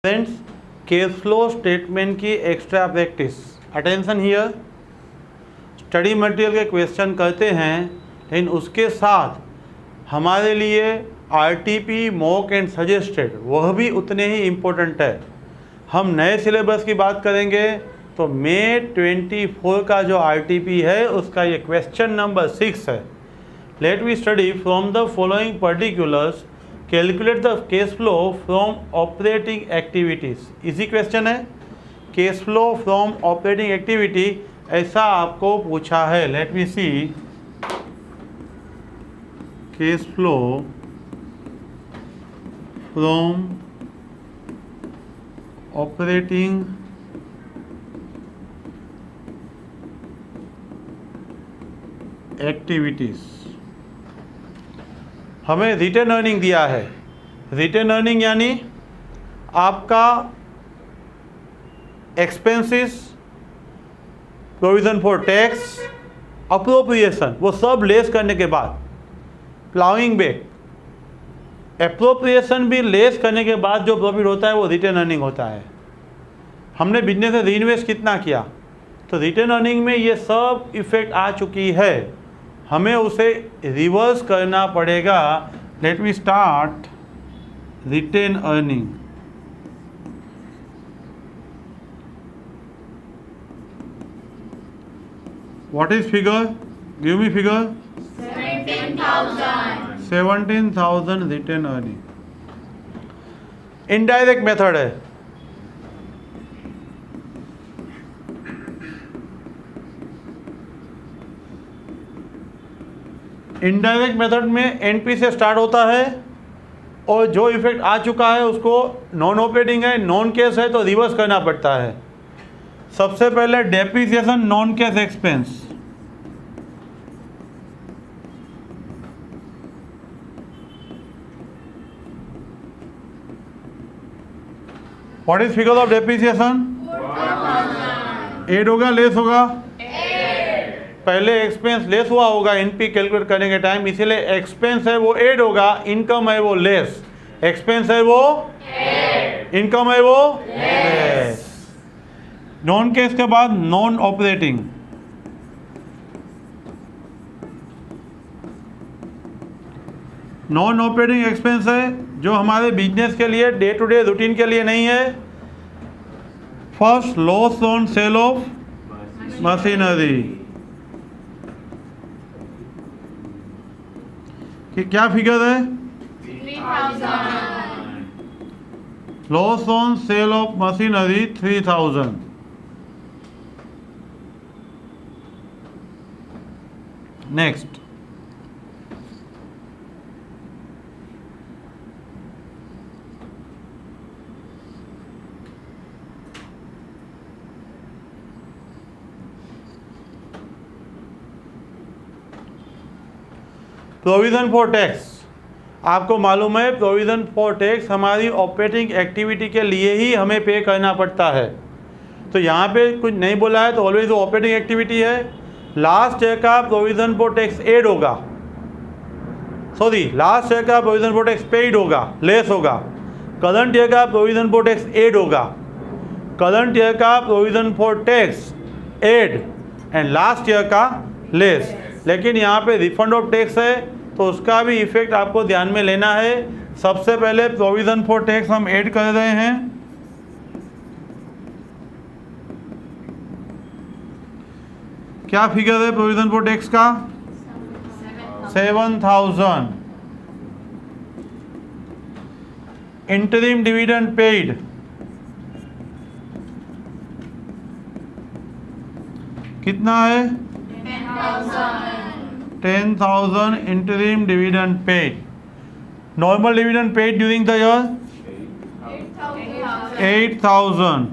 Friends, cash flow statement की extra practice. Attention here, study material के question करते हैं, लेकिन उसके साथ हमारे लिए आरटीपी, मॉक एंड सजेस्टेड वह भी उतने ही इम्पोर्टेंट है। हम नए सिलेबस की बात करेंगे तो मई 24 का जो आरटीपी है उसका ये क्वेश्चन नंबर 6 है। Let we study from the following particulars calculate the cash flow from operating activities. Easy question है, cash flow from operating activity ऐसा आपको पूछा है। Let me see, cash flow from operating activities. हमें retained earning दिया है। Retained earning यानी आपका expenses, provision for tax, appropriation, वो सब लेस करने के बाद प्लाउइंग बैक, अप्रोप्रिएशन भी लेस करने के बाद जो प्रॉफिट होता है वो रिटेन अर्निंग होता है। हमने बिजनेस में रीइन्वेस्ट कितना किया, तो रिटेन अर्निंग में ये सब इफेक्ट आ चुकी है, हमें उसे रिवर्स करना पड़ेगा। Let me start retained earning. What is figure? Give me figure. 17,000 retained earning. Indirect method है। इनडायरेक्ट मेथड में एनपी से स्टार्ट होता है और जो इफेक्ट आ चुका है उसको नॉन ऑपरेटिंग है, नॉन कैश है, तो रिवर्स करना पड़ता है। सबसे पहले depreciation non cash expense. What is figure of depreciation? 8 होगा, लेस होगा? पहले एक्सपेंस लेस हुआ होगा एनपी कैलकुलेट करने के टाइम, इसीलिए एक्सपेंस है वो 8 होगा, इनकम है वो लेस। एक्सपेंस है वो 8, इनकम है वो लेस। नॉन कैश के बाद non operating. Non operating expense है जो हमारे बिजनेस के लिए डे टू डे रूटीन के लिए नहीं है। First, loss on sale of machinery. क्या फिगर है? 3,000। Loss on sale of machinery 3,000। Next, provision for tax. आपको मालूम है प्रोविज़न फॉर टैक्स हमारी ऑपरेटिंग एक्टिविटी के लिए ही हमें पे करना पड़ता है। तो यहाँ पे कुछ नहीं बोला है तो ऑलवेज वो ऑपरेटिंग एक्टिविटी है। लास्ट ईयर का प्रोविज़न फॉर टैक्स एड होगा, सॉरी लास्ट ईयर का प्रोविज़न फॉर टैक्स पेड होगा, लेस होगा। करंट ईयर का प्रोविज़न फॉर टैक्स एड होगा, करंट ईयर का provision for tax add and last year का लेस। लेकिन यहाँ पे रिफंड ऑफ टैक्स है तो उसका भी इफेक्ट आपको ध्यान में लेना है। सबसे पहले प्रोविज़न फॉर टैक्स हम ऐड कर रहे हैं। क्या फिगर है प्रोविज़न फॉर टैक्स का? 7,000। इंटरिम डिविडेंड पेड कितना है? 10,000 interim dividend paid. Normal dividend paid during the year? 8,000.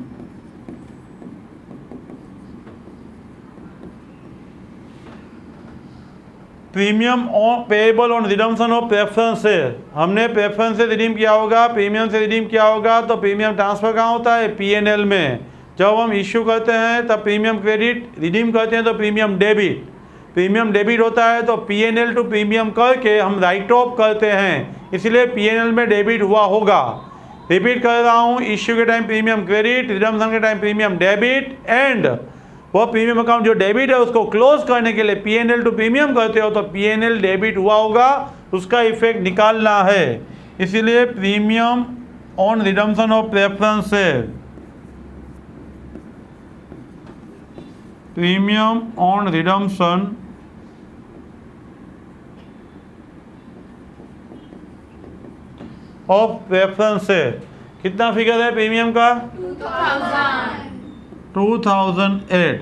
Premium payable on redemption of preference share. हमने प्रेफरेंस से रिडीम किया होगा, प्रीमियम से रिडीम किया होगा, तो प्रीमियम ट्रांसफर कहाँ होता है? पीएनएल में। जब हम इश्यू करते हैं तब प्रीमियम क्रेडिट, रिडीम करते हैं तो प्रीमियम डेबिट। प्रीमियम डेबिट होता है तो पीएनएल टू प्रीमियम करके हम राइट ऑफ करते हैं, इसलिए पीएनएल में डेबिट हुआ होगा। रिपीट कर रहा हूँ, इश्यू के टाइम प्रीमियम क्रेडिट, रिडम्पशन के टाइम प्रीमियम डेबिट, एंड वो प्रीमियम अकाउंट जो डेबिट है उसको क्लोज करने के लिए P&L टू प्रीमियम करते हो तो P&L डेबिट हुआ होगा, उसका इफेक्ट निकालना है। इसीलिए premium on redemption of preference share, premium on redemption of preference share, कितना फिगर है प्रीमियम का? 2008।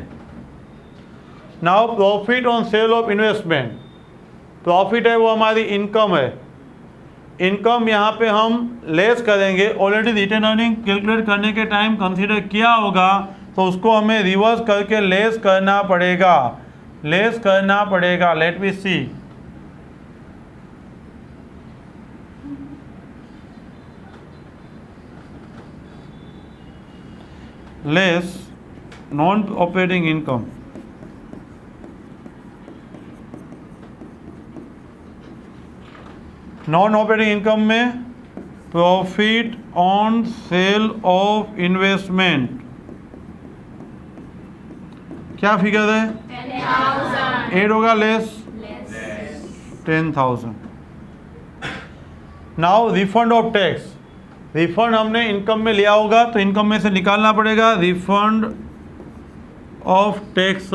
Now profit on sale of investment, profit है वो हमारी इनकम है, इनकम यहाँ पे हम लेस करेंगे, ऑलरेडी रिटेन अर्निंग कैलकुलेट करने के टाइम कंसीडर किया होगा तो उसको हमें रिवर्स करके लेस करना पड़ेगा, लेस करना पड़ेगा। Let me see, less non operating income, non operating income में profit on sale of investment, क्या फिगर है? 8 होगा, less 10,000। Now refund of tax, refund हमने इनकम में लिया होगा तो इनकम में से निकालना पड़ेगा, refund of tax,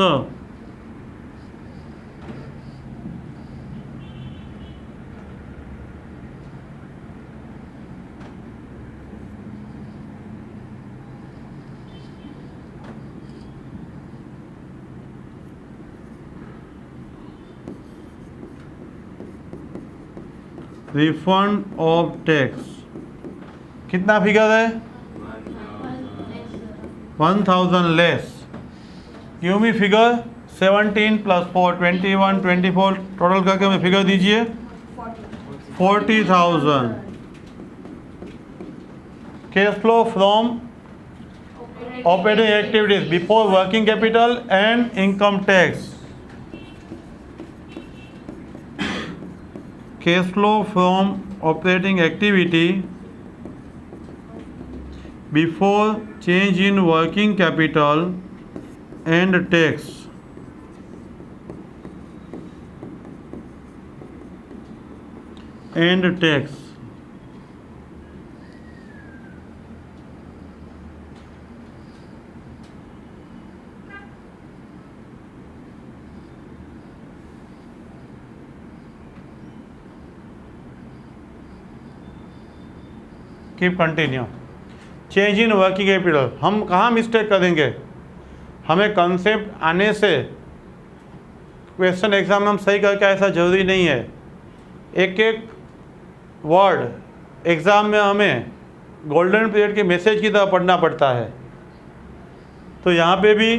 refund of tax कितना फिगर है? 1000 less, give me figure 17 + 4 21 24, total करके हमें फिगर दीजिए 40,000। Cash flow from operating activities before working capital and income tax, cash flow from operating activity before change in working capital and tax, and tax, keep continue. Change in working capital, हम कहाँ mistake करेंगे? हमें concept आने से question exam में हम सही करके ऐसा जरूरी नहीं है, एक एक वर्ड एग्ज़ाम में हमें गोल्डन पीरियड के मैसेज की तरह पढ़ना पड़ता है। तो यहाँ पे भी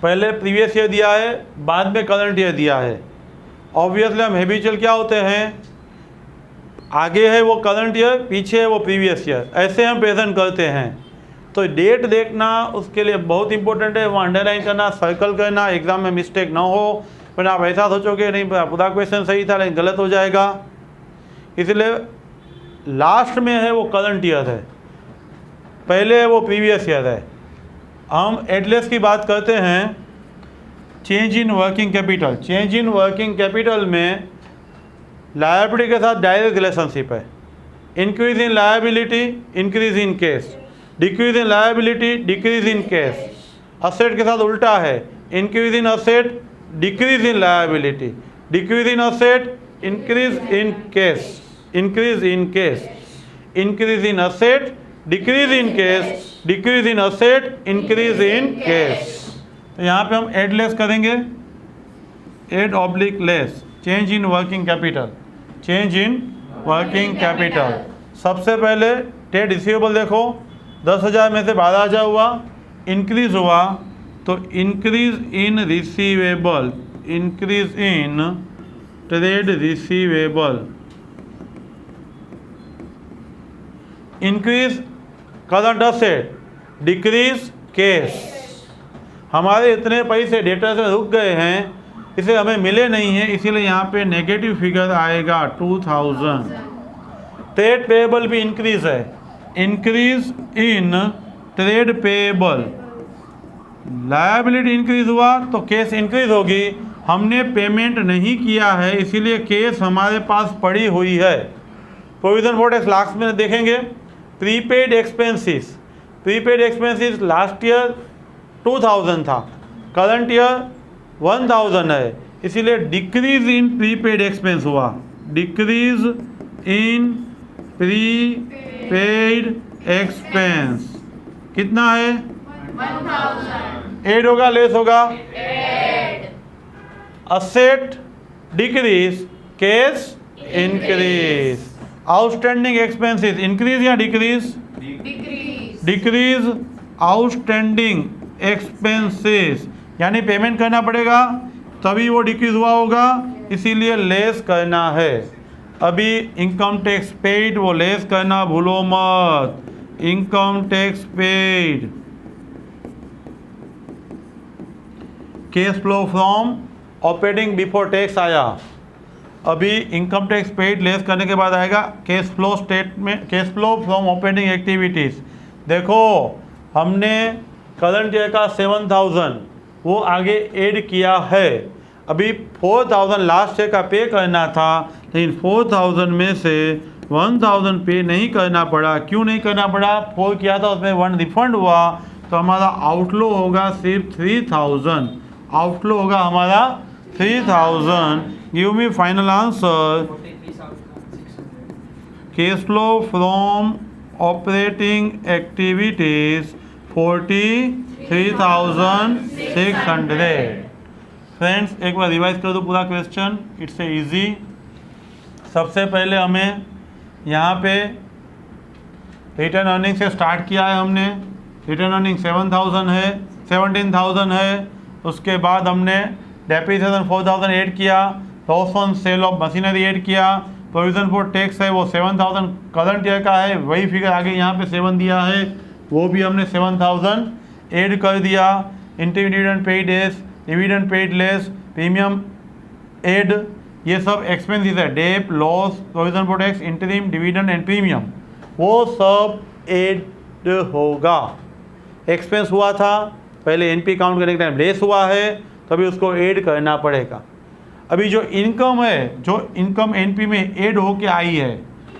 पहले प्रीवियस ईयर दिया है, बाद में करंट ईयर दिया है। ऑब्वियसली हम हैबिचुअल क्या होते हैं, आगे है वो करंट ईयर, पीछे है वो प्रीवियस ईयर, ऐसे हम प्रेजेंट करते हैं। तो डेट देखना उसके लिए बहुत इंपॉर्टेंट है, वो अंडरलाइन करना, सर्कल करना, एग्जाम में मिस्टेक ना हो। फिर आप ऐसा सोचोगे नहीं पूरा क्वेश्चन सही था लेकिन गलत हो जाएगा, इसलिए लास्ट में है वो करंट ईयर है, पहले है वो प्रीवियस ईयर है। हम एडलेस की बात करते हैं, change in working capital, change in working capital में लायबिलिटी के साथ डायरेक्ट रिलेशनशिप है। Increase in liability, increase in cash, decrease in liability, decrease in cash. Asset के साथ उल्टा है, increase in asset, decrease in liability, decrease in asset, increase in cash, increase in cash, increase in asset, decrease in cash, decrease in asset, increase in cash. तो यहाँ पे हम add less करेंगे, Ed oblique less, change in working capital, change in working capital. सबसे पहले trade receivable देखो, 10,000 में से 12,000 हुआ, इंक्रीज हुआ तो increase in receivable, increase in trade receivable, increase current asset, decrease cash. हमारे इतने पैसे डेटा से रुक गए हैं, इसे हमें मिले नहीं है, इसीलिए यहाँ पे नेगेटिव फिगर आएगा 2000। ट्रेड पेएबल भी इंक्रीज है, increase in trade payable, liability increase हुआ तो केस इंक्रीज होगी। हमने पेमेंट नहीं किया है इसीलिए केस हमारे पास पड़ी हुई है। प्रोविजन फॉर टैक्स लास्ट में देखेंगे। Prepaid expenses, prepaid expenses last year 2000 था, करंट ईयर 1000 है, इसीलिए डिक्रीज इन प्रीपेड एक्सपेंस हुआ। डिक्रीज इन प्रीपेड एक्सपेंस कितना है? 1000। एड होगा लेस होगा? Asset decrease, cash increase. Outstanding expenses increase या decrease? Decrease. Decrease outstanding expenses, यानी पेमेंट करना पड़ेगा तभी वो डिक्रीज हुआ होगा, इसीलिए लेस करना है। अभी इनकम टैक्स पेड वो लेस करना भूलो मत। Income tax paid, cash flow from operating before tax आया, अभी इनकम टैक्स पेड लेस करने के बाद आएगा cash flow statement, cash flow from operating activities. देखो हमने करंट ईयर का 7000 वो आगे ऐड किया है, अभी 4000 लास्ट ईयर का पे करना था, लेकिन 4000 में से 1000 पे नहीं करना पड़ा। क्यों नहीं करना पड़ा? 4 किया था उसमें 1 रिफंड हुआ, तो हमारा आउटफ्लो होगा सिर्फ 3000। आउटफ्लो होगा हमारा 3000। Give me final answer. Cash flow from operating activities 43,600। Friends एक बार रिवाइज कर दो पूरा क्वेश्चन, इट्स ए इजी। सबसे पहले हमें यहाँ पे रिटर्न अर्निंग से स्टार्ट किया है हमने। रिटर्न अर्निंग 17,000 है। उसके बाद हमने डेप्रिसिएशन 4,000 ऐड किया, loss on sale of machinery add किया, प्रोविजन फॉर टैक्स है वो 7,000 करंट ईयर का है, वही फिगर आगे यहाँ पे 7 दिया है, वो भी हमने 7,000 ऐड कर दिया। इंटरिम डिविडेंड पेड एस, dividend paid less, premium add, ये सब एक्सपेंसेस है। Dep, loss, provision for tax, interim, dividend and premium, वो सब ऐड होगा। एक्सपेंस हुआ था पहले एनपी काउंट करने के टाइम लेस हुआ है, तभी उसको ऐड करना पड़ेगा। अभी जो इनकम है, जो इनकम एनपी में ऐड होके आई है,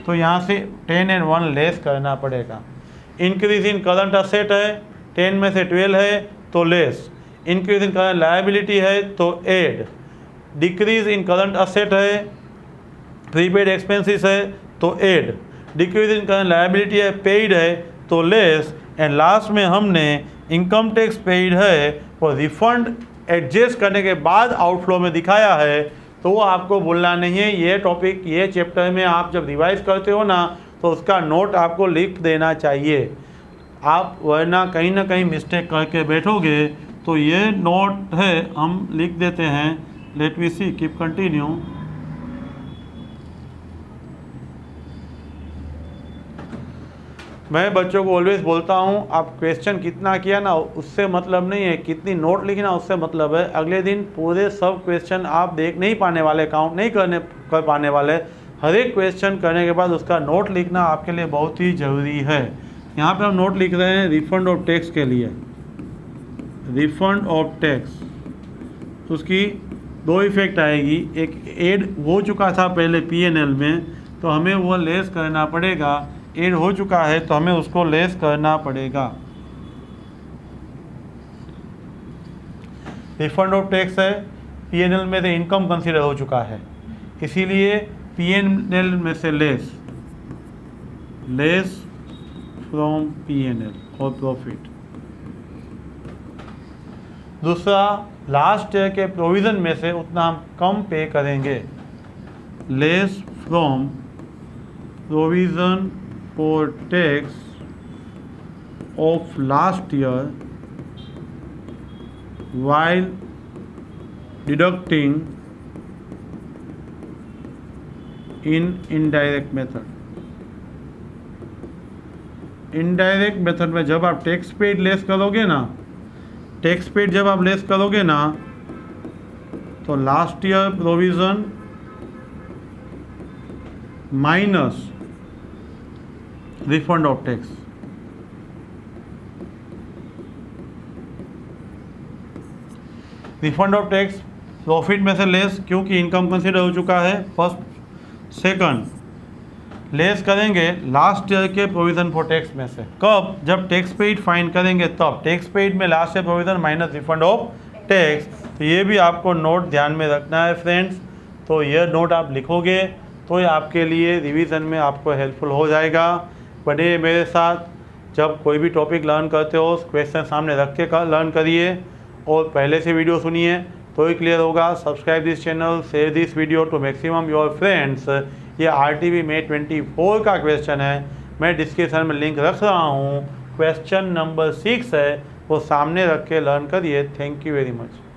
तो यहाँ से 10 and 1 लेस करना पड़ेगा। इंक्रीज इन करंट असेट है, 10 में से 12 है तो less. Increase in current liability है तो add. Decrease in current asset है, प्रीपेड एक्सपेंसेस है तो add. Decrease in current liability है, पेड है तो लेस। एंड लास्ट में हमने इनकम टैक्स पेड है वो रिफंड एडजस्ट करने के बाद आउटफ्लो में दिखाया है, तो वो आपको भूलना नहीं है। ये टॉपिक ये चैप्टर में आप जब रिवाइज करते हो ना, तो उसका नोट आपको लिख देना चाहिए। आप वरना कहीं ना कहीं मिस्टेक करके बैठोगे, तो ये नोट है हम लिख देते हैं। Let we see, keep continue. मैं बच्चों को ऑलवेज बोलता हूँ, आप क्वेश्चन कितना किया ना उससे मतलब नहीं है, कितनी नोट लिखना उससे मतलब है। अगले दिन पूरे सब क्वेश्चन आप देख नहीं पाने वाले, काउंट नहीं कर पाने वाले। हर एक क्वेश्चन करने के बाद उसका नोट लिखना आपके लिए बहुत ही ज़रूरी है। यहाँ पे हम नोट लिख रहे हैं रिफंड ऑफ टैक्स के लिए। रिफंड ऑफ टैक्स, उसकी 2 इफेक्ट आएगी। एक ऐड हो चुका था पहले P&L में, तो हमें वो लेस करना पड़ेगा। ऐड हो चुका है तो हमें उसको लेस करना पड़ेगा। रिफंड ऑफ टैक्स है, P&L में से इनकम कंसीडर हो चुका है, इसीलिए P&L में से लेस फ्रॉम P&L और प्रॉफिट। दूसरा, लास्ट ईयर के प्रोविज़न में से उतना हम कम पे करेंगे। Less from provision for tax of last year while deducting in indirect method। Indirect method में जब आप टैक्स पेड लेस करोगे ना, टैक्स पेड जब आप लेस करोगे ना, तो last year provision minus refund of tax. Refund of tax profit में से लेस, क्योंकि इनकम कंसिडर हो चुका है फर्स्ट। सेकंड, लेस करेंगे लास्ट ईयर के प्रोविजन फॉर टैक्स में से। कब? जब टैक्स पेड फाइन करेंगे तब। टैक्स पेड में last year provision minus refund of tax. तो ये भी आपको नोट ध्यान में रखना है फ्रेंड्स। तो यह नोट आप लिखोगे तो ये आपके लिए रिवीजन में आपको हेल्पफुल हो जाएगा। बने मेरे साथ, जब कोई भी टॉपिक लर्न करते हो क्वेश्चन सामने रख के लर्न करिए, और पहले से वीडियो सुनिए तो ही क्लियर होगा। Subscribe this channel, share this video to maximum your friends. ये आरटीवी में 24 का क्वेश्चन है, मैं डिस्क्रिप्शन में लिंक रख रहा हूँ। क्वेश्चन नंबर 6 है, वो सामने रख के लर्न करिए। Thank you very much.